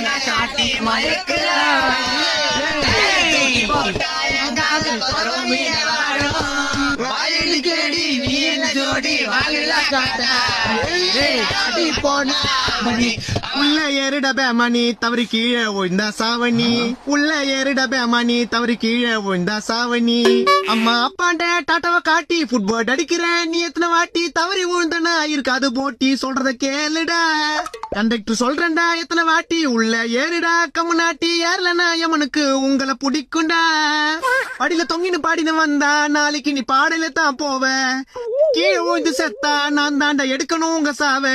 காட்டி மயக்கிறா வாயடிக்கடி நீ என்ன ஜோடி வாயிலா காட்ட போன உள்ள ஏறிட பேமணி தவறி கீழே விழுந்தா சாவணி உள்ள ஏறிட பேமணி தவறி கீழே விழுந்தா சாவணி அம்மா அப்பாண்ட டாட்டாவை காட்டி ஃபுட்பால் அடிக்கிறேன் நீ எத்தனை வாட்டி தவறி விழுந்தனா இருக்காது போட்டி சொல்றத கேளுடா கண்டக்டர் சொல்றேன்டா எத்தனை வாட்டி உள்ள ஏறிடா கம்முனாட்டி ஏறலனா எமனுக்கு உங்களை பிடிக்கும்டா படியில தொங்கின்னு பாடின வந்தா நாளைக்கு நீ பாடல தான் போவ கீழே விழுந்து செத்தா நான் தாண்டா எடுக்கணும் உங்க சாவ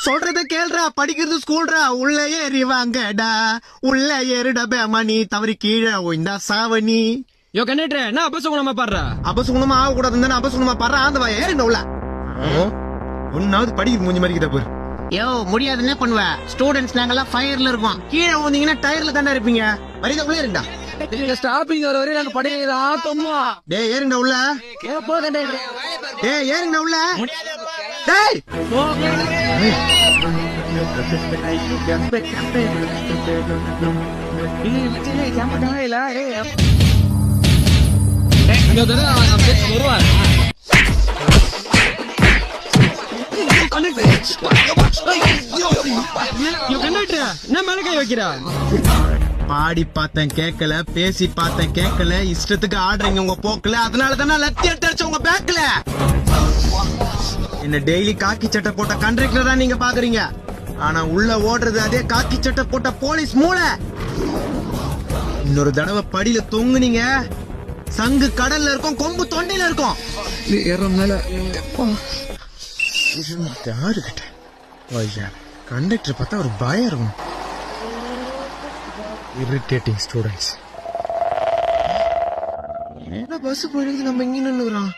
சொல்றத கேள்றா படிக்கிறது ஸ்கூல்ரா உள்ள ஏறி வாங்கடா உள்ள ஏறிட பேமணி தவறி கீழே விழுந்தா சாவணி யோ கண்டக்டர் நான் அபசகுணமா பாடுறா அபசகுணமா ஆக கூடாதுன்னு அபசகுணமா பாடுறா அந்த வா ஏறிண்ட உள்ள ஒன்னாவது படிக்க மூஞ்சி மாதிரி போரு யோ முடியாது என்ன பண்ணுவ ஸ்டூடெண்ட்ஸ் நாங்கெல்லாம் ஃபயர்ல இருக்கோம் கீழே வந்தீங்கன்னா டயர்ல தானே இருப்பீங்க வரிதா உள்ள ஏறிண்டா ஸ்டாப்பிங் வர வரையும் நாங்க படிக்கிறதா தொம்மா டேய் ஏறிண்ட உள்ள கேப்போ கண்டக்டர் டேய் ஏறிண்ட உள்ள டேய் பாடி பார்த்தேன் கேட்கல பேசி பார்த்தேன் கேட்கல இஷ்டத்துக்கு ஆடுறீங்க உங்க போக்கல அதனால தானே லத்தி எடுத்து உங்க பேக்கல என்ன டெய்லி காக்கி சட்டை போட்ட கண்டக்டரா நீங்க பாக்குறீங்க ஆனா உள்ள ஓடுறது அதே காக்கி சட்டை போட்ட போலீஸ் மூளை இன்னொரு தடவை படியில தொங்குனீங்க சங்கு கடல்ல இருக்கும் கொம்பு தொண்டையில இருக்கும் யாரு கிட்ட கண்டக்டர் பார்த்தா ஒரு பயம் இருக்கும் இரிட்டேட்டிங் ஸ்டூடெண்ட்ஸ் என்ன பஸ் போயிடுது நம்ம இங்க நின்னுறோம்